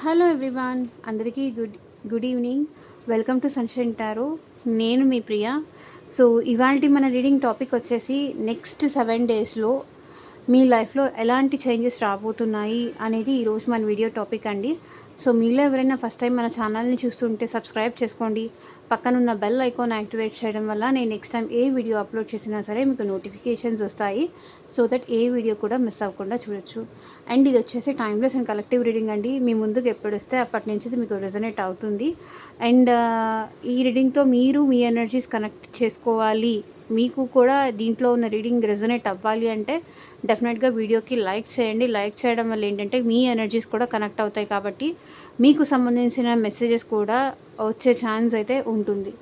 Hello everyone, అందరికీ good evening. Welcome to sunshine tarot. నేను మీ ప్రియ. So ఇవాల్టి మన రీడింగ్ టాపిక్ వచ్చేసి నెక్స్ట్ 7 డేస్లో మీ లైఫ్లో ఎలాంటి చేంజెస్ రాబోతున్నాయి అనేది ఈరోజు మన వీడియో టాపిక్ అండి. సో మీలో ఎవరైనా ఫస్ట్ టైం మన ఛానల్ని చూస్తుంటే సబ్స్క్రైబ్ చేసుకోండి. పక్కనున్న బెల్ ఐకాన్ యాక్టివేట్ చేయడం వల్ల నేను నెక్స్ట్ టైం ఏ వీడియో అప్లోడ్ చేసినా సరే మీకు నోటిఫికేషన్స్ వస్తాయి. సో దట్ ఏ వీడియో కూడా మిస్ అవ్వకుండా చూడొచ్చు. అండ్ ఇది వచ్చేసి టైమ్లెస్ అండ్ కలెక్టివ్ రీడింగ్ అండి. మీ ముందుకు ఎప్పుడు వస్తే అప్పటి నుంచి ఇది మీకు రెజనేట్ అవుతుంది. అండ్ ఈ రీడింగ్తో మీరు మీ ఎనర్జీస్ కనెక్ట్ చేసుకోవాలి, మీకు కూడా దీంట్లో ఉన్న రీడింగ్ రెజనేట్ అవ్వాలి అంటే డెఫినెట్గా వీడియోకి లైక్ చేయండి. లైక్ చేయడం వల్ల ఏంటంటే మీ ఎనర్జీస్ కూడా కనెక్ట్ అవుతాయి, కాబట్టి మీకు సంబంధించిన మెసేజెస్ కూడా వచ్చే ఛాన్స్ అయితే ఉంటుంది.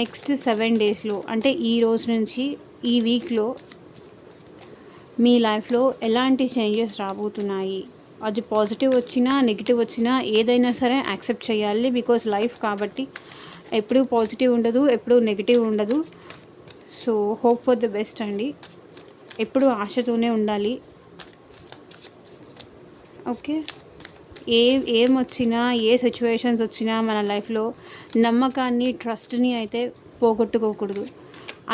నెక్స్ట్ 7 డేస్లో అంటే ఈ రోజు నుంచి ఈ వీక్లో మీ లైఫ్లో ఎలాంటి చేంజెస్ రాబోతున్నాయి, అది పాజిటివ్ వచ్చినా నెగిటివ్ వచ్చినా ఏదైనా సరే యాక్సెప్ట్ చేయాలి. బికాజ్ లైఫ్ కాబట్టి ఎప్పుడూ పాజిటివ్ ఉండదు, ఎప్పుడూ నెగిటివ్ ఉండదు. So hope for the best అండి. ఎప్పుడూ ఆశతోనే ఉండాలి. ఓకే, ఏం వచ్చినా ఏ సిచ్యువేషన్స్ వచ్చినా మన లైఫ్లో నమ్మకాన్ని, ట్రస్ట్ని అయితే పోగొట్టుకోకూడదు.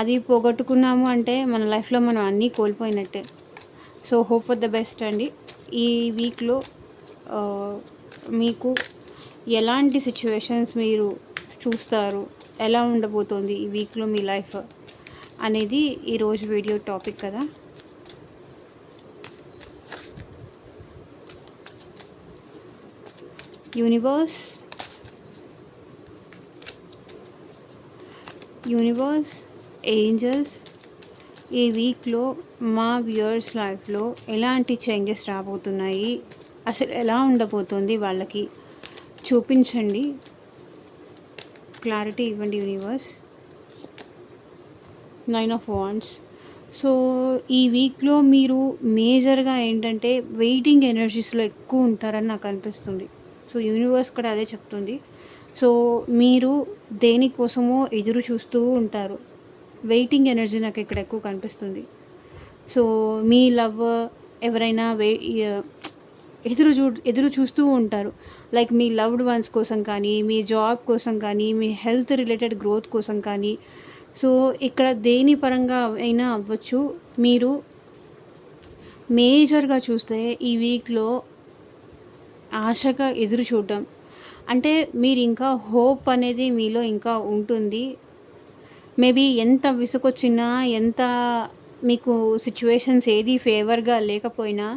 అది పోగొట్టుకున్నాము అంటే మన లైఫ్లో మనం అన్నీ కోల్పోయినట్టే. So hope for the best అండి. ఈ వీక్లో మీకు ఎలాంటి సిచ్యువేషన్స్ మీరు చూస్తారు, ఎలా ఉండబోతోంది ఈ వీక్లో మీ లైఫ్ అనేది ఈరోజు వీడియో టాపిక్ కదా. యూనివర్స్, ఏంజల్స్, ఈ వీక్లో మా వ్యూయర్స్ లైఫ్లో ఎలాంటి చేంజెస్ రాబోతున్నాయి, అసలు ఎలా ఉండబోతుంది వాళ్ళకి చూపించండి. క్లారిటీ ఇవ్వండి యూనివర్స్. 9 of wands. సో ఈ వీక్లో మీరు మేజర్గా ఏంటంటే వెయిటింగ్ ఎనర్జీస్లో ఎక్కువ ఉంటారని నాకు అనిపిస్తుంది. సో యూనివర్స్ కూడా అదే చెప్తుంది. సో మీరు దేనికోసమో ఎదురు చూస్తూ ఉంటారు. వెయిటింగ్ ఎనర్జీ నాకు ఇక్కడ ఎక్కువ కనిపిస్తుంది. సో మీ లవ్ ఎవరైనా ఎదురు చూస్తూ ఉంటారు. లైక్ మీ లవ్డ్ వన్స్ కోసం కానీ, మీ జాబ్ కోసం కానీ, మీ హెల్త్ రిలేటెడ్ గ్రోత్ కోసం కానీ. సో ఇక్కడ దేని పరంగా అయినా అవ్వచ్చు. మీరు మేజర్గా చూస్తే ఈ వీక్లో ఆశగా ఎదురు చూడడం అంటే మీరు ఇంకా హోప్ అనేది మీలో ఇంకా ఉంటుంది. మేబీ ఎంత విసుగొచ్చినా, ఎంత మీకు సిచ్యువేషన్స్ ఏది ఫేవర్గా లేకపోయినా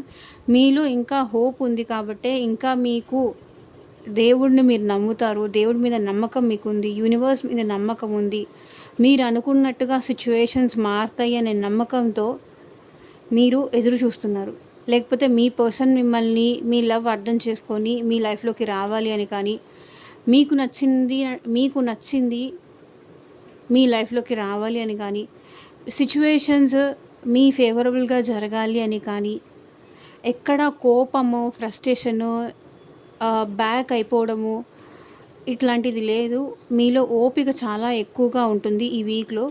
మీలో ఇంకా హోప్ ఉంది కాబట్టే ఇంకా మీకు దేవుడిని మీరు నమ్ముతారు. దేవుడి మీద నమ్మకం మీకు ఉంది, యూనివర్స్ మీద నమ్మకం ఉంది. మీరు అనుకున్నట్టుగా సిచ్యువేషన్స్ మారుతాయి అనే నమ్మకంతో మీరు ఎదురు చూస్తున్నారు. లేకపోతే మీ పర్సన్ మిమ్మల్ని, మీ లవ్ అర్థం చేసుకొని మీ లైఫ్లోకి రావాలి అని కానీ, మీకు నచ్చింది మీ లైఫ్లోకి రావాలి అని కానీ, సిచ్యువేషన్స్ మీ ఫేవరబుల్గా జరగాలి అని కానీ, ఎక్కడ కోపము, ఫ్రస్ట్రేషను, బ్యాక్ అయిపోవడము ఇట్లాంటిది లేదు. మీలో ఓపిక చాలా ఎక్కువగా ఉంటుంది. ఈ వీక్లో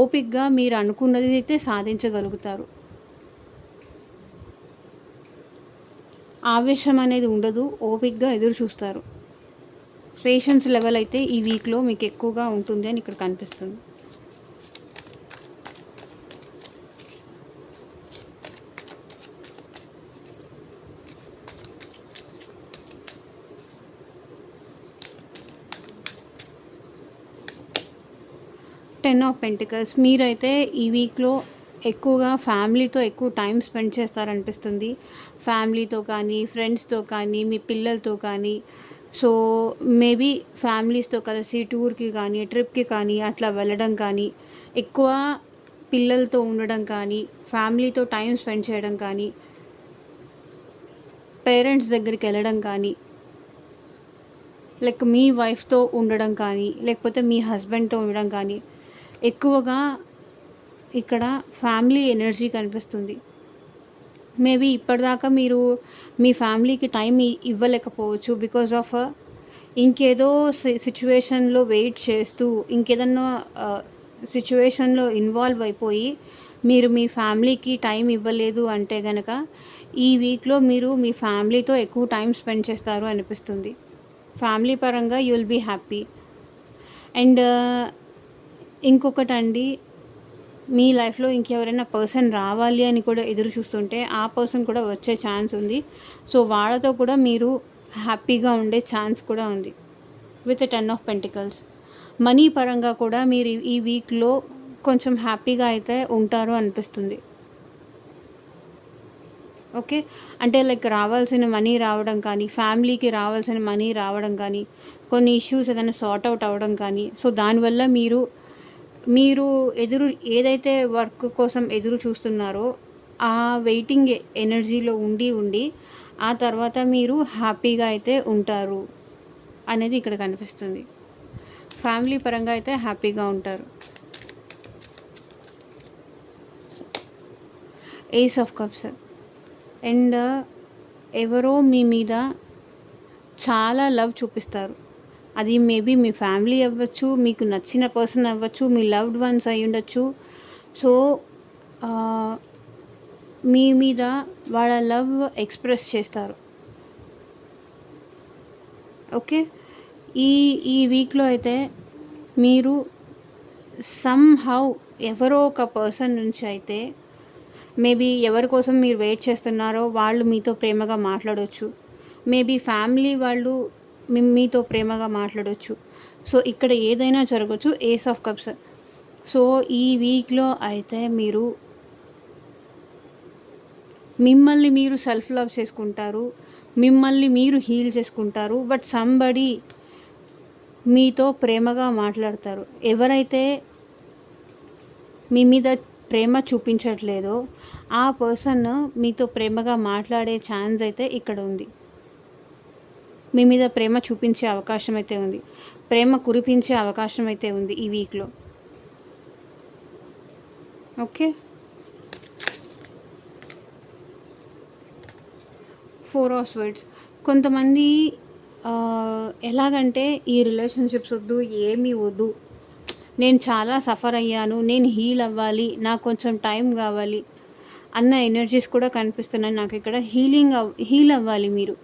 ఓపికగా మీరు అనుకున్నది అయితే సాధించగలుగుతారు. ఆవేశం అనేది ఉండదు, ఓపికగా ఎదురు చూస్తారు. పేషెన్స్ లెవెల్ అయితే ఈ వీక్లో మీకు ఎక్కువగా ఉంటుంది అని ఇక్కడ కనిపిస్తుంది. Ten of pentacles. మీరైతే ఈ వీక్లో ఎక్కువగా ఫ్యామిలీతో ఎక్కువ టైం స్పెండ్ చేస్తారనిపిస్తుంది. ఫ్యామిలీతో కానీ, ఫ్రెండ్స్తో కానీ, మీ పిల్లలతో కానీ. సో మేబీ ఫ్యామిలీస్తో కలిసి టూర్కి కానీ, ట్రిప్కి కానీ అట్లా వెళ్ళడం కానీ, ఎక్కువ పిల్లలతో ఉండడం కానీ, ఫ్యామిలీతో టైం స్పెండ్ చేయడం కానీ, పేరెంట్స్ దగ్గరికి వెళ్ళడం కానీ, లైక్ మీ వైఫ్తో ఉండడం కానీ, లేకపోతే మీ హస్బెండ్తో ఉండడం కానీ, ఎక్కువగా ఇక్కడ ఫ్యామిలీ ఎనర్జీ కనిపిస్తుంది. మేబీ ఇప్పటిదాకా మీరు మీ ఫ్యామిలీకి టైం ఇవ్వలేకపోవచ్చు. బికాజ్ ఆఫ్ ఇంకేదో సిచ్యువేషన్లో వెయిట్ చేస్తూ, ఇంకేదన్నా సిచ్యువేషన్లో ఇన్వాల్వ్ అయిపోయి మీరు మీ ఫ్యామిలీకి టైం ఇవ్వలేదు అంటే గనక, ఈ వీక్‌లో మీరు మీ ఫ్యామిలీతో ఎక్కువ టైం స్పెండ్ చేస్తారు అనిపిస్తుంది. ఫ్యామిలీ పరంగా you will be happy. And ఇంకొకటండి, మీ లైఫ్‌లో ఇంకెవరైనా పర్సన్ రావాలి అని కూడా ఎదురు చూస్తుంటే, ఆ పర్సన్ కూడా వచ్చే ఛాన్స్ ఉంది. సో, వాళ్ళతో కూడా మీరు హ్యాపీగా ఉండే ఛాన్స్ కూడా ఉంది. With 10 of pentacles. మనీ పరంగా కూడా మీరు ఈ వీక్‌లో కొంచెం హ్యాపీగా అయితే ఉంటారు అనిపిస్తుంది. ఓకే. అంటే లైక్ రావాల్సిన మనీ రావడం కానీ, ఫ్యామిలీకి రావాల్సిన మనీ రావడం కానీ, కొన్ని ఇష్యూస్ ఏదైనా సార్ట్ ఔట్ అవ్వడం కానీ, సో, దానివల్ల మీరు మీరు ఎదురు ఏదైతే వర్క్ కోసం ఎదురు చూస్తున్నారో, ఆ వెయిటింగ్ ఎనర్జీలో ఉండి, ఆ తర్వాత మీరు హ్యాపీగా అయితే ఉంటారు అనేది ఇక్కడ కనిపిస్తుంది. ఫ్యామిలీ పరంగా అయితే హ్యాపీగా ఉంటారు. ఏస్ ఆఫ్ కప్స్. అండ్ ఎవరో మీ మీద చాలా లవ్ చూపిస్తారు. అది మేబీ మీ ఫ్యామిలీ అవ్వచ్చు, మీకు నచ్చిన పర్సన్ అవ్వచ్చు, మీ లవ్డ్ వన్స్ అయ్యుండొచ్చు. సో, మీ మీద వాళ్ళ లవ్ ఎక్స్‌ప్రెస్ చేస్తారు. ఓకే. ఈ ఈ వీక్‌లో అయితే మీరు సమ్‌హౌ ఎవరో ఒక పర్సన్ నుంచి అయితే మేబీ ఎవరి కోసం మీరు వెయిట్ చేస్తున్నారో వాళ్ళు మీతో ప్రేమగా మాట్లాడొచ్చు. మేబీ ఫ్యామిలీ వాళ్ళు మీతో ప్రేమగా మాట్లాడొచ్చు. సో, ఇక్కడ ఏదైనా జరగొచ్చు. Ace of cups. సో, ఈ వీక్‌లో అయితే మీరు మిమ్మల్ని మీరు సెల్ఫ్ లవ్ చేసుకుంటారు. మిమ్మల్ని మీరు హీల్ చేసుకుంటారు. బట్ సంబడీ మీతో ప్రేమగా మాట్లాడతారు. ఎవరైతే మీ మీద ప్రేమ చూపించట్లేదో ఆ పర్సన్ మీతో ప్రేమగా మాట్లాడే ఛాన్స్ అయితే ఇక్కడ ఉంది. మీ మీద ప్రేమ చూపించే అవకాశం అయితే ఉంది. ప్రేమ కురిపించే అవకాశం అయితే ఉంది ఈ వీక్‌లో. ఓకే. 4 of swords. కొంతమంది ఎలాగంటే ఈ రిలేషన్‌షిప్స్ వద్దు, ఏమీ వద్దు, నేను చాలా సఫర్ అయ్యాను, నేను హీల్ అవ్వాలి, నాకు కొంచెం టైం కావాలి అన్న ఎనర్జీస్ కూడా కనిపిస్తున్నాయి నాకు ఇక్కడ. హీల్ అవ్వాలి మీరు.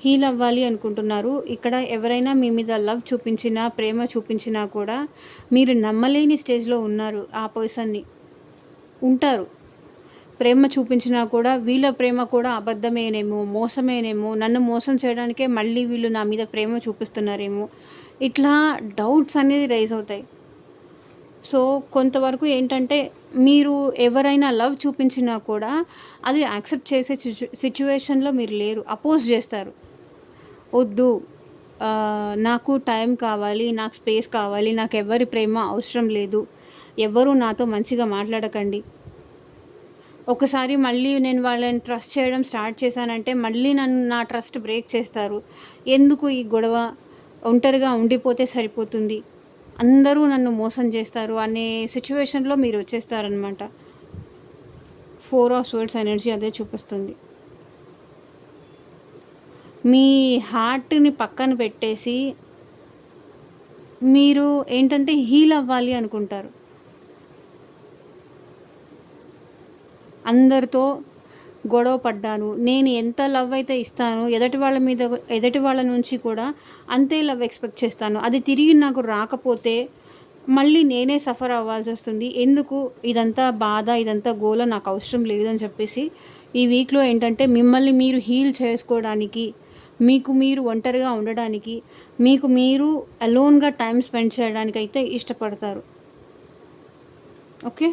హీల్ అవ్వాలి అనుకుంటున్నారు. ఇక్కడ ఎవరైనా మీ మీద లవ్ చూపించినా, ప్రేమ చూపించినా కూడా మీరు నమ్మలేని స్టేజ్‌లో ఉన్నారు ఆ పర్సన్‌ని. ఉంటారు. ప్రేమ చూపించినా కూడా వీళ్ళ ప్రేమ కూడా అబద్ధమేనేమో, మోసమేనేమో, నన్ను మోసం చేయడానికే మళ్ళీ వీళ్ళు నా మీద ప్రేమ చూపిస్తున్నారేమో, ఇట్లా డౌట్స్ అనేది రైజ్ అవుతాయి. సో, కొంతవరకు ఏంటంటే మీరు ఎవరైనా లవ్ చూపించినా కూడా అది యాక్సెప్ట్ చేసే సిట్యుయేషన్‌లో మీరు లేరు. అపోజ్ చేస్తారు. వద్దు, నాకు టైం కావాలి, నాకు స్పేస్ కావాలి, నాకెవ్వరి ప్రేమ అవసరం లేదు, ఎవ్వరూ నాతో మంచిగా మాట్లాడకండి. ఒకసారి మళ్ళీ నేను వాళ్ళని ట్రస్ట్ చేయడం స్టార్ట్ చేశానంటే మళ్ళీ నా ట్రస్ట్ బ్రేక్ చేస్తారు. ఎందుకు ఈ గొడవ, ఒంటరిగా ఉండిపోతే సరిపోతుంది, అందరూ నన్ను మోసం చేస్తారు అనే సిట్యుయేషన్‌లో మీరు వచ్చేస్తారనమాట. 4 ఆఫ్ స్వర్డ్స్ ఎనర్జీ అదే చూపిస్తుంది. మీ హార్ట్‌ని పక్కన పెట్టేసి మీరు ఏంటంటే హీల్ అవ్వాలి అనుకుంటారు. అందరితో గొడవ పడ్డాను, నేను ఎంత లవ్ అయితే ఇస్తానో ఎదుటి వాళ్ళ నుంచి కూడా అంతే లవ్ ఎక్స్పెక్ట్ చేస్తాను. అది తిరిగి నాకు రాకపోతే మళ్ళీ నేనే సఫర్ అవ్వాల్సి వస్తుంది. ఎందుకు ఇదంతా బాధ, ఇదంతా గోల, నాకు అవసరం లేదని చెప్పేసి ఈ వీక్‌లో ఏంటంటే మిమ్మల్ని మీరు హీల్ చేసుకోవడానికి, మీకు మీరు ఒంటరిగా ఉండడానికి, మీకు మీరు అలోన్‌గా టైం స్పెండ్ చేయడానికైతే ఇష్టపడతారు. ఓకే.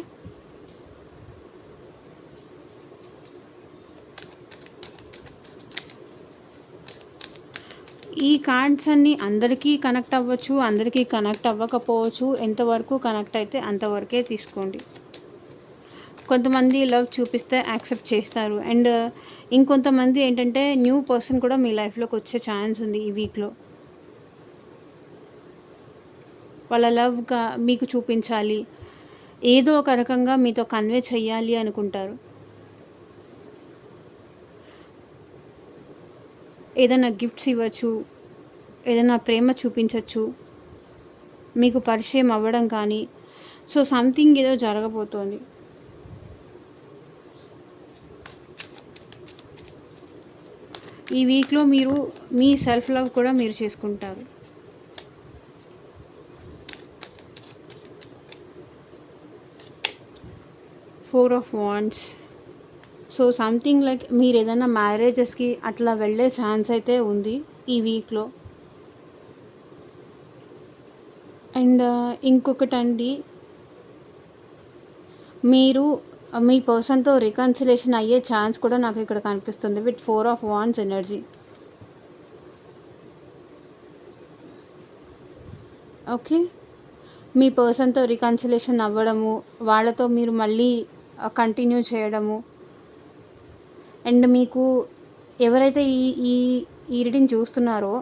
ఈ కార్డ్స్ అన్నీ అందరికీ కనెక్ట్ అవ్వచ్చు, అందరికీ కనెక్ట్ అవ్వకపోవచ్చు. ఎంతవరకు కనెక్ట్ అయితే అంతవరకే తీసుకోండి. కొంతమంది లవ్ చూపిస్తే యాక్సెప్ట్ చేస్తారు. అండ్ ఇంకొంతమంది ఏంటంటే న్యూ పర్సన్ కూడా మీ లైఫ్‌లోకి వచ్చే ఛాన్స్ ఉంది ఈ వీక్‌లో. వాళ్ళ లవ్‌గా మీకు చూపించాలి, ఏదో ఒక రకంగా మీతో కన్వే చెయ్యాలి అనుకుంటారు. ఏదైనా గిఫ్ట్స్ ఇవ్వచ్చు, ఏదైనా ప్రేమ చూపించచ్చు, మీకు పరిచయం అవ్వడం కానీ, సో సంథింగ్ ఏదో జరగబోతోంది. ఈ వీక్లో మీరు మీ సెల్ఫ్ లవ్ కూడా మీరు చేసుకుంటారు. Four of wands. So something like మీరు ఏదైనా మ్యారేజెస్కి అట్లా వెళ్ళే ఛాన్స్ అయితే ఉంది ఈ వీక్లో. అండ్ ఇంకొకటండి, మీరు మీ పర్సన్తో రికన్సిలేషన్ అయ్యే ఛాన్స్ కూడా నాకు ఇక్కడ కనిపిస్తుంది with four of wands energy. Okay, మీ పర్సన్తో రికన్సిలేషన్ అవ్వడము, వాళ్ళతో మీరు మళ్ళీ కంటిన్యూ చేయడము. అండ్ ఎవరైతే ఈ ఈ ఈ రీడింగ్ చూస్తున్నారో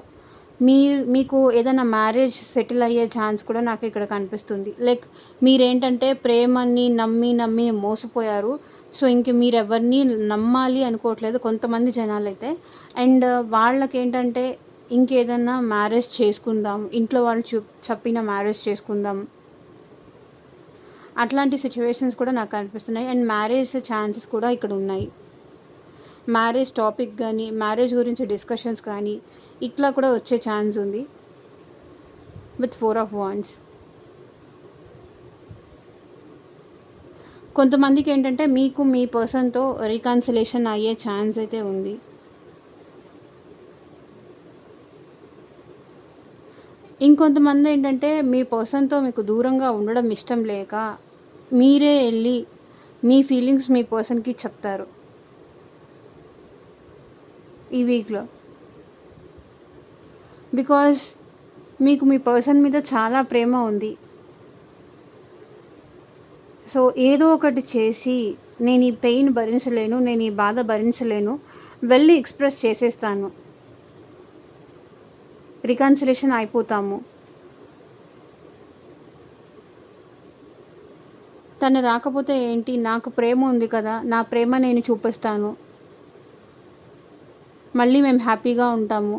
మీకు ఏదైనా మ్యారేజ్ సెటిల్ అయ్యే ఛాన్స్ కూడా నాకు ఇక్కడ కనిపిస్తుంది. లైక్ మీరేంటంటే ప్రేమని నమ్మి మోసపోయారు. సో ఇంక మీరు ఎవరిని నమ్మాలి అనుకోవట్లేదు కొంతమంది జనాలైతే. అండ్ వాళ్ళకేంటంటే ఇంకేదన్నా మ్యారేజ్ చేసుకుందాం, ఇంట్లో వాళ్ళు చెప్పిన మ్యారేజ్ చేసుకుందాం, అట్లాంటి సిచ్యువేషన్స్ కూడా నాకు కనిపిస్తున్నాయి. అండ్ మ్యారేజ్ ఛాన్సెస్ కూడా ఇక్కడ ఉన్నాయి. మ్యారేజ్ టాపిక్ కానీ, మ్యారేజ్ గురించి డిస్కషన్స్ కానీ ఇట్లా కూడా వచ్చే ఛాన్స్ ఉంది విత్ ఫోర్ ఆఫ్ వాండ్స్. కొంతమందికి ఏంటంటే మీకు మీ పర్సన్తో రికన్సిలేషన్ అయ్యే ఛాన్స్ అయితే ఉంది. ఇంకొంతమంది ఏంటంటే మీ పర్సన్తో మీకు దూరంగా ఉండడం ఇష్టం లేక మీరే వెళ్ళి మీ ఫీలింగ్స్ మీ పర్సన్కి చెప్తారు ఈ వీక్లో. బికాజ్ మీకు మీ పర్సన్ మీద చాలా ప్రేమ ఉంది. సో ఏదో ఒకటి చేసి నేను ఈ పెయిన్ భరించలేను, నేను ఈ బాధ భరించలేను, వెళ్ళి ఎక్స్ప్రెస్ చేసేస్తాను, రికన్సిలేషన్ అయిపోతాము. తను రాకపోతే ఏంటి, నాకు ప్రేమ ఉంది కదా, నా ప్రేమ నేను చూపిస్తాను, మళ్ళీ మేము హ్యాపీగా ఉంటాము.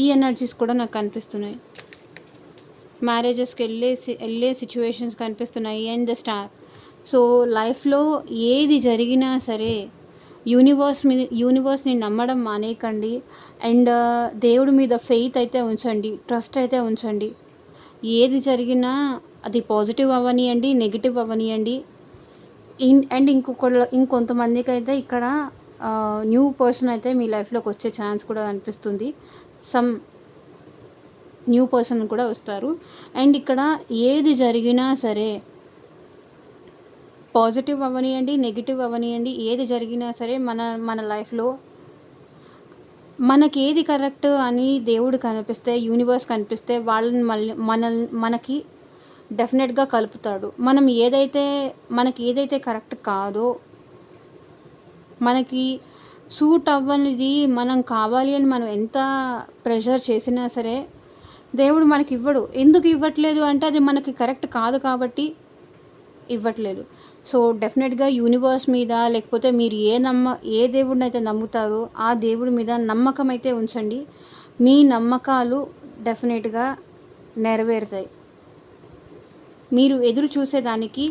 ఈ ఎనర్జీస్ కూడా నాకు కనిపిస్తున్నాయి. మ్యారేజెస్కి వెళ్ళే సిచ్యువేషన్స్ కనిపిస్తున్నాయి. And the star. సో లైఫ్లో ఏది జరిగినా సరే యూనివర్స్ని నమ్మడం మానేయకండి. అండ్ దేవుడి మీద ఫెయిత్ అయితే ఉంచండి, ట్రస్ట్ అయితే ఉంచండి. ఏది జరిగినా అది పాజిటివ్ అవ్వనియండి, నెగిటివ్ అవ్వనియండి. అండ్ ఇంకొంతమందికి అయితే ఇక్కడ న్యూ పర్సన్ అయితే మీ లైఫ్లోకి వచ్చే ఛాన్స్ కూడా అనిపిస్తుంది. సమ్ న్యూ పర్సన్ కూడా వస్తారు. అండ్ ఇక్కడ ఏది జరిగినా సరే పాజిటివ్ అవ్వనియండి, నెగిటివ్ అవ్వనియండి, ఏది జరిగినా సరే మన లైఫ్లో మనకి ఏది కరెక్ట్ అని దేవుడు కనిపిస్తే, యూనివర్స్ కనిపిస్తే వాళ్ళని మనకి డెఫినెట్గా కలుపుతాడు. మనకి ఏదైతే కరెక్ట్ కాదో, మనకి సూట్ అవ్వనిది మనం కావాలి అని మనం ఎంత ప్రెషర్ చేసినా సరే దేవుడు మనకి ఇవ్వడు. ఎందుకు ఇవ్వట్లేదు అంటే అది మనకి కరెక్ట్ కాదు కాబట్టి ఇవ్వట్లేదు. సో డెఫినెట్గా యూనివర్స్ మీద, లేకపోతే మీరు ఏ దేవుడిని అయితే నమ్ముతారో ఆ దేవుడి మీద నమ్మకం అయితే ఉంచండి. మీ నమ్మకాలు డెఫినెట్గా నెరవేరుతాయి. మీరు ఎదురు చూసేదానికి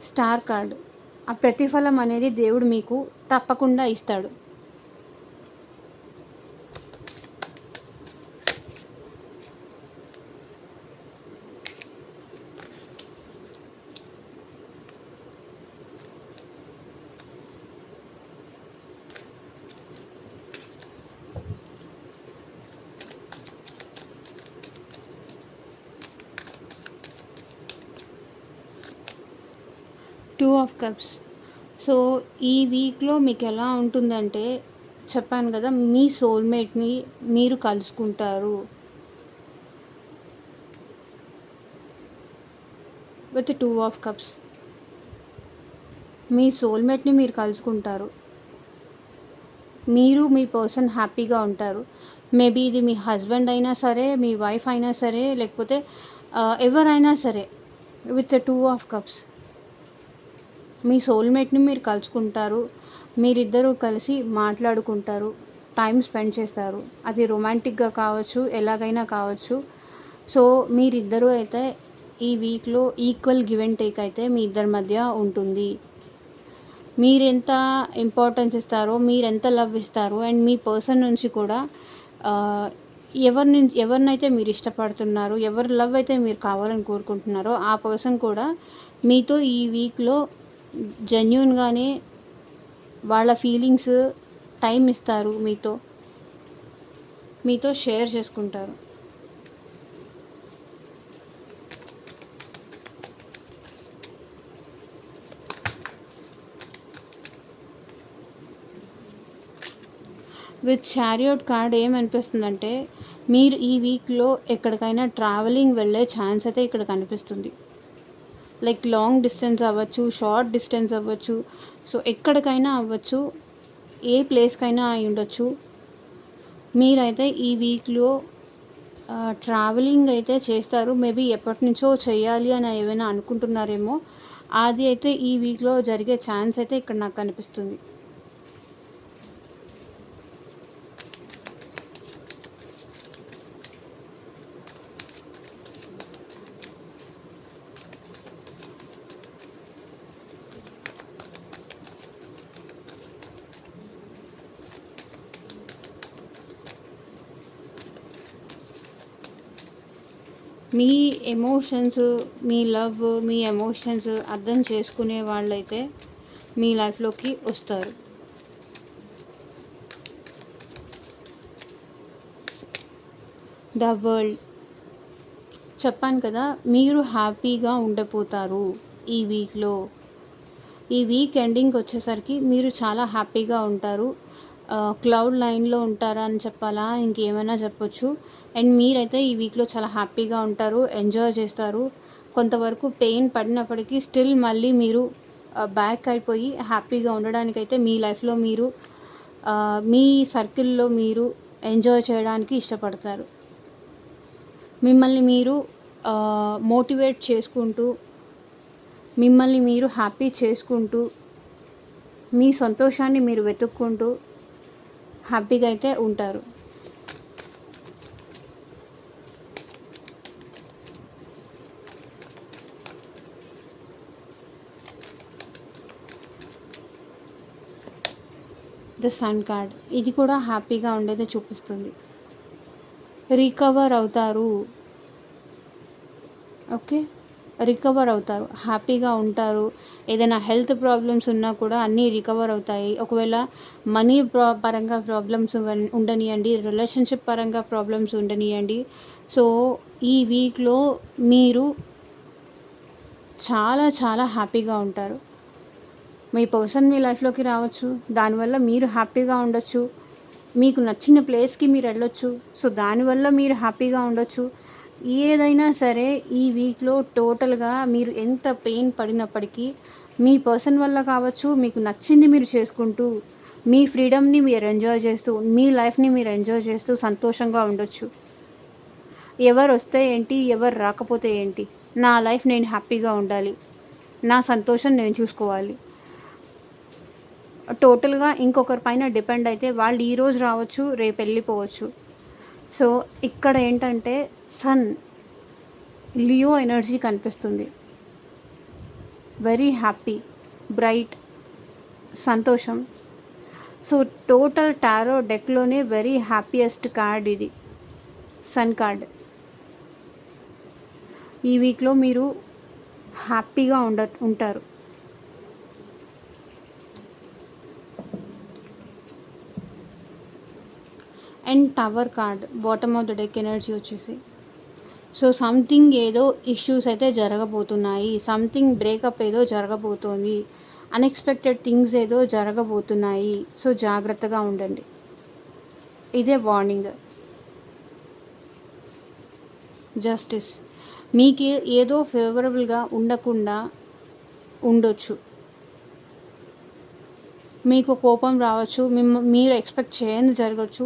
స్టార్ కార్డ్, ఆ ప్రతిఫలం అనేది దేవుడు మీకు తప్పకుండా ఇస్తాడు. Two of cups. సో ఈ వీక్లో మీకు ఎలా ఉంటుందంటే చెప్పాను కదా, మీ సోల్మేట్ని మీరు కలుసుకుంటారు విత్ టూ ఆఫ్ కప్స్. మీ సోల్మేట్ని మీరు కలుసుకుంటారు, మీరు మీ పర్సన్ హ్యాపీగా ఉంటారు. మేబీ ఇది మీ హస్బెండ్ అయినా సరే, మీ వైఫ్ అయినా సరే, లేకపోతే ఎవరైనా సరే. విత్ టూ ఆఫ్ కప్స్ మీ సోల్మేట్ని మీరు కలుసుకుంటారు, మీరిద్దరూ కలిసి మాట్లాడుకుంటారు, టైం స్పెండ్ చేస్తారు. అది రొమాంటిక్గా కావచ్చు, ఎలాగైనా కావచ్చు. సో మీరిద్దరూ అయితే ఈ వీక్లో ఈక్వల్ గివ్ అండ్ టేక్ అయితే మీ ఇద్దరి మధ్య ఉంటుంది. మీరెంత ఇంపార్టెన్స్ ఇస్తారో, మీరెంత లవ్ ఇస్తారో అండ్ మీ పర్సన్ నుంచి కూడా ఆహ్, ఎవరినైతే మీరు ఇష్టపడుతున్నారో, ఎవరి లవ్ అయితే మీరు కావాలని కోరుకుంటున్నారో, ఆ పర్సన్ కూడా మీతో ఈ వీక్‌లో జెన్యూన్‌గానే వాళ్ళ ఫీలింగ్స్ టైం ఇస్తారు మీతో షేర్ చేసుకుంటారు. విత్ చారియట్ కార్డ్ ఏమనిపిస్తుందంటే, మీరు ఈ వీక్‌లో ఎక్కడికైనా ట్రావెలింగ్ వెళ్ళే ఛాన్స్ అయితే ఇక్కడ కనిపిస్తుంది. లైక్ లాంగ్ డిస్టెన్స్ అవ్వచ్చు, షార్ట్ డిస్టెన్స్ అవ్వచ్చు. సో, ఎక్కడికైనా అవ్వచ్చు. ఏ ప్లేస్‌కైనా అయ్యుండొచ్చు. మీరైతే ఈ వీక్‌లో ట్రావెలింగ్ అయితే చేస్తారు. మేబీ ఎప్పటినుంచో చేయాలి అని ఏమైనా అనుకుంటున్నారేమో. అది అయితే ఈ వీక్‌లో జరిగే ఛాన్స్ అయితే ఇక్కడ నాకు కనిపిస్తుంది. మీ ఎమోషన్స్, మీ లవ్, మీ ఎమోషన్స్ అర్థం చేసుకునే వాళ్ళైతే మీ లైఫ్‌లోకి వస్తారు. ద వరల్డ్ చెప్పాను కదా! మీరు హ్యాపీగా ఉండబోతారు ఈ వీక్‌లో. ఈ వీక్ ఎండింగ్‌కి వచ్చేసరికి మీరు చాలా హ్యాపీగా ఉంటారు. క్లౌడ్ లైన్‌లో ఉంటారా అని చెప్పాలా? ఇంకేమైనా చెప్పొచ్చు. అండ్ మీరైతే ఈ వీక్‌లో చాలా హ్యాపీగా ఉంటారు. ఎంజాయ్ చేస్తారు. కొంతవరకు పెయిన్ పడినప్పటికీ స్టిల్ మళ్ళీ మీరు బ్యాక్ అయిపోయి హ్యాపీగా ఉండడానికైతే మీ లైఫ్‌లో మీరు మీ సర్కిల్‌లో మీరు ఎంజాయ్ చేయడానికి ఇష్టపడతారు. మిమ్మల్ని మీరు మోటివేట్ చేసుకుంటూ, మిమ్మల్ని మీరు హ్యాపీ చేసుకుంటూ, మీ సంతోషాన్ని మీరు వెతుక్కుంటూ హ్యాపీగా అయితే ఉంటారు. ద సన్ కార్డ్ ఇది కూడా హ్యాపీగా ఉండేదే చూపిస్తుంది. రికవర్ అవుతారు. ఓకే. రికవర్ అవుతారు. హ్యాపీగా ఉంటారు. ఏదైనా హెల్త్ ప్రాబ్లమ్స్ ఉన్నా కూడా అన్నీ రికవర్ అవుతాయి. ఒకవేళ మనీ పరంగా ప్రాబ్లమ్స్ ఉండనియండి, రిలేషన్‌షిప్ పరంగా ప్రాబ్లమ్స్ ఉండనియండి. సో, ఈ వీక్‌లో మీరు చాలా చాలా హ్యాపీగా ఉంటారు. మీ పర్సన్ మీ లైఫ్‌లోకి రావచ్చు. దానివల్ల మీరు హ్యాపీగా ఉండొచ్చు. మీకు నచ్చిన ప్లేస్‌కి మీరు వెళ్ళొచ్చు. సో, దానివల్ల మీరు హ్యాపీగా ఉండొచ్చు. ఏదైనా సరే ఈ వీక్‌లో టోటల్‌గా మీరు ఎంత పెయిన్ పడినప్పటికీ మీ పర్సన్ వల్ల కావచ్చు, మీకు నచ్చింది మీరు చేసుకుంటూ, మీ ఫ్రీడమ్‌ని మీరు ఎంజాయ్ చేస్తూ, మీ లైఫ్‌ని మీరు ఎంజాయ్ చేస్తూ సంతోషంగా ఉండొచ్చు. ఎవరొస్తే ఏంటి? ఎవరు రాకపోతే ఏంటి? నా లైఫ్ నేను హ్యాపీగా ఉండాలి. నా సంతోషం నేను చూసుకోవాలి. టోటల్‌గా ఇంకొకరి పైన డిపెండ్ అయితే వాళ్ళు ఈరోజు రావచ్చు, రేపు వెళ్ళిపోవచ్చు. సో, ఇక్కడ ఏంటంటే సన్, లియో ఎనర్జీ కనిపిస్తుంది. వెరీ హ్యాపీ, బ్రైట్, సంతోషం. సో, టోటల్ టారో డెక్‌లోనే వెరీ హ్యాపీయెస్ట్ కార్డ్ ఇది. Sun card. ఈ వీక్‌లో మీరు హ్యాపీగా ఉంటారు. And tower card bottom of the deck energy వచ్చేసి. సో, సంథింగ్ ఏదో ఇష్యూస్ అయితే జరగబోతున్నాయి. సంథింగ్ బ్రేకప్ ఏదో జరగబోతోంది. అన్‌ఎక్స్‌పెక్టెడ్ థింగ్స్ ఏదో జరగబోతున్నాయి. సో, జాగ్రత్తగా ఉండండి. ఇదే వార్నింగ్. జస్టిస్ మీకు ఏదో ఫేవరబుల్గా ఉండకుండా ఉండొచ్చు. మీకు కోపం రావచ్చు. మీరు ఎక్స్పెక్ట్ చేయనిది జరగచ్చు.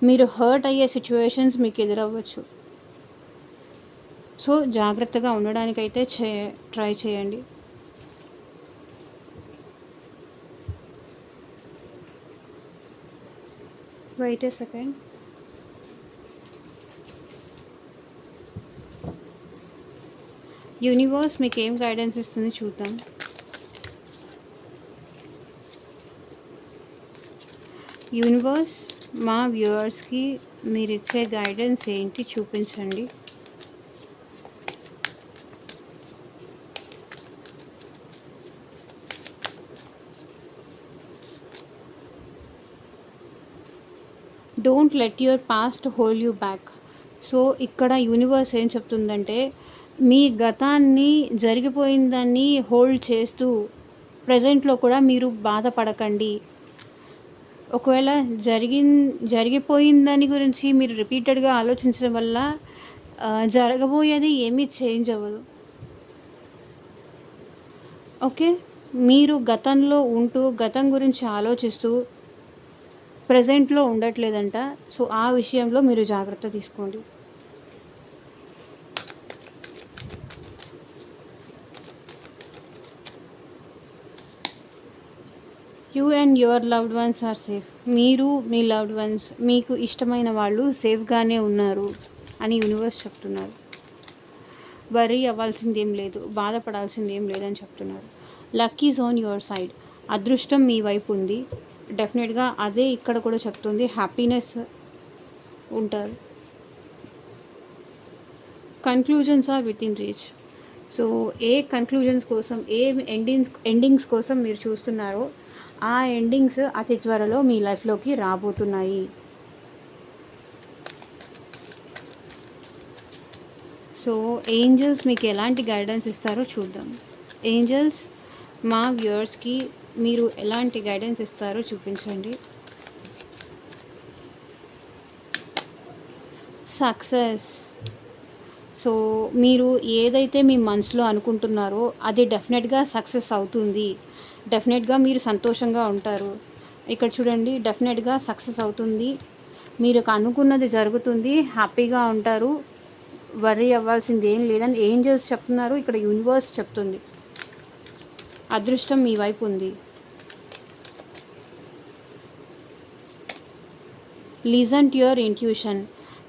మీరు హర్ట్ అయ్యే సిచ్యువేషన్స్ మీకు ఎదురవ్వచ్చు. సో, జాగ్రత్తగా ఉండడానికైతే ట్రై చేయండి. వెయిట్ ఏ సెకండ్. యూనివర్స్ మీకు ఏం గైడెన్స్ ఇస్తుంది చూద్దాం. యూనివర్స్, మా వ్యూవర్స్కి మీరిచ్చే గైడెన్స్ ఏంటి చూపించండి. Don't let your past hold you back. So ఇక్కడ యూనివర్స్ ఏం చెప్తుందంటే, మీ గతాన్ని జరిగిపోయిన దాన్ని హోల్డ్ చేస్తూ ప్రజెంట్లో కూడా మీరు బాధపడకండి. ఒకవేళ జరిగిపోయిన దాని గురించి మీరు రిపీటెడ్గా ఆలోచించడం వల్ల జరగబోయేది ఏమీ చేంజ్ అవ్వదు. ఓకే, మీరు గతంలో ఉంటూ గతం గురించి ఆలోచిస్తూ ప్రజెంట్లో ఉండట్లేదంట. సో ఆ విషయంలో మీరు జాగ్రత్త తీసుకోండి. You and your loved ones are safe. మీరు, మీ లవ్డ్ వన్స్, మీకు ఇష్టమైన వాళ్ళు సేఫ్గానే ఉన్నారు అని యూనివర్స్ చెప్తున్నారు. వరీ అవ్వాల్సింది ఏం లేదు, బాధపడాల్సింది ఏం లేదని చెప్తున్నారు. Luck is on your side. అదృష్టం మీ వైపు ఉంది. డెఫినెట్గా అదే ఇక్కడ కూడా చెప్తుంది. హ్యాపీనెస్ ఉంటారు. Conclusions are with in reach. So a conclusions కోసం, ఏ ఎండింగ్స్ కోసం మీరు చూస్తున్నారో ఆ ఎండింగ్స్ అతి త్వరలో మీ లైఫ్లోకి రాబోతున్నాయి. సో ఏంజల్స్ మీకు ఎలాంటి గైడెన్స్ ఇస్తారో చూద్దాం. ఏంజల్స్, మా వ్యూవర్స్కి మీరు ఎలాంటి గైడెన్స్ ఇస్తారో చూపించండి. సక్సెస్. సో మీరు ఏదైతే మీ మనసులో అనుకుంటున్నారో అది డెఫినెట్గా సక్సెస్ అవుతుంది. డెఫినెట్గా మీరు సంతోషంగా ఉంటారు. ఇక్కడ చూడండి, డెఫినెట్గా సక్సెస్ అవుతుంది. మీరు అనుకున్నది జరుగుతుంది. హ్యాపీగా ఉంటారు. వర్రీ అవ్వాల్సింది ఏం లేదని ఏంజల్స్ చెప్తున్నారు. ఇక్కడ యూనివర్స్ చెప్తుంది. అదృష్టం మీ వైపు ఉంది. Listen to your intuition.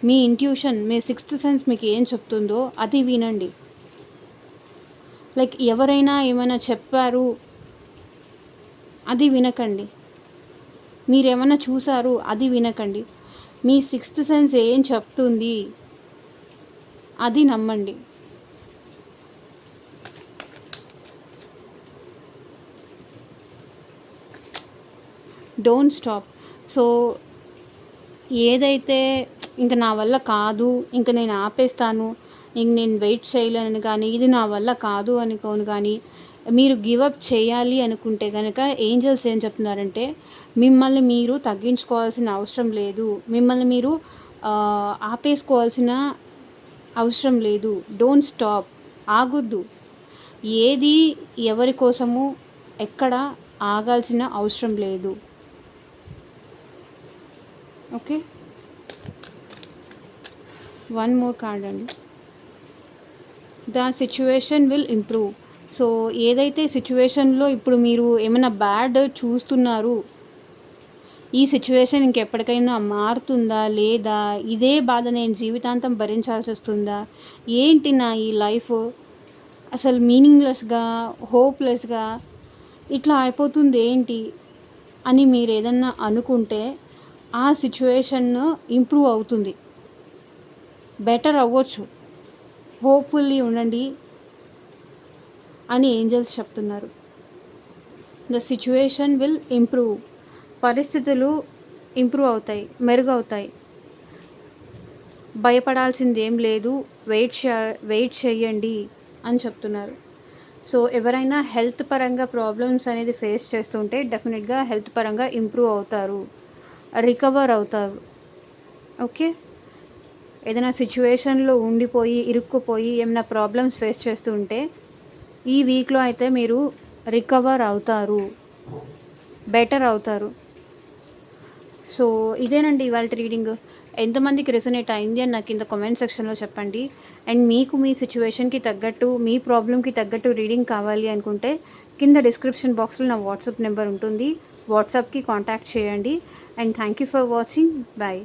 Me intuition, me sixth sense మీకు ఏం చెప్తుందో అది వినండి. లైక్ ఎవరైనా ఏమైనా చెప్పారు అది వినకండి. మీరేమైనా చూసారు అది వినకండి. మీ సిక్స్త్ సెన్స్ ఏం చెప్తుంది అది నమ్మండి. Don't stop. సో ఏదైతే ఇంక నా వల్ల కాదు, ఇంక నేను ఆపేస్తాను, ఇంక నేను వెయిట్ చేయలేను కానీ, ఇది నా వల్ల కాదు అనుకోను కానీ, మీరు గివప్ చేయాలి అనుకుంటే కనుక ఏంజల్స్ ఏం చెప్తున్నారంటే, మిమ్మల్ని మీరు తగ్గించుకోవాల్సిన అవసరం లేదు, మిమ్మల్ని మీరు ఆపేసుకోవాల్సిన అవసరం లేదు. Don't stop. ఆగొద్దు. ఏది ఎవరి కోసము ఎక్కడ ఆగాల్సిన అవసరం లేదు. ఓకే, వన్ మోర్ కార్డ్ అండి. The situation will improve. So ఏదైతే సిచ్యువేషన్లో ఇప్పుడు మీరు ఏమైనా బ్యాడ్ చూస్తున్నారు, ఈ సిచ్యువేషన్ ఇంకెప్పటికైనా మారుతుందా లేదా, ఇదే బాధ నేను జీవితాంతం భరించాల్సి వస్తుందా, ఏంటి నా ఈ లైఫ్ అసలు మీనింగ్లెస్గా, హోప్లెస్గా ఇట్లా అయిపోతుంది ఏంటి అని మీరు ఏదన్నా అనుకుంటే ఆ సిచ్యువేషన్ ఇంప్రూవ్ అవుతుంది, బెటర్ అవ్వచ్చు. హోప్ఫుల్లీ ఉండండి అని ఏంజల్స్ చెప్తున్నారు. The situation will improve. పరిస్థితులు ఇంప్రూవ్ అవుతాయి, మెరుగవుతాయి. భయపడాల్సింది ఏం లేదు, వెయిట్ చేయండి అని చెప్తున్నారు. సో ఎవరైనా హెల్త్ పరంగా ప్రాబ్లమ్స్ అనేది ఫేస్ చేస్తుంటే డెఫినెట్గా హెల్త్ పరంగా ఇంప్రూవ్ అవుతారు, రికవర్ అవుతారు. ఓకే, ఏదైనా సిచ్యువేషన్లో ఉండిపోయి ఇరుక్కుపోయి ఏమైనా ప్రాబ్లమ్స్ ఫేస్ చేస్తుంటే ఈ వీక్లో అయితే మీరు రికవర్ అవుతారు, బెటర్ అవుతారు. సో ఇదేనండి ఇవాళ రీడింగ్. ఎంతమందికి రెసొనేట్ అయింది అని నాకు కింద కామెంట్ సెక్షన్లో చెప్పండి. అండ్ మీకు మీ సిచ్యువేషన్కి తగ్గట్టు, మీ ప్రాబ్లమ్కి తగ్గట్టు రీడింగ్ కావాలి అనుకుంటే కింద డిస్క్రిప్షన్ బాక్స్లో నా వాట్సాప్ నెంబర్ ఉంటుంది, వాట్సాప్కి కాంటాక్ట్ చేయండి. And thank you for watching. Bye.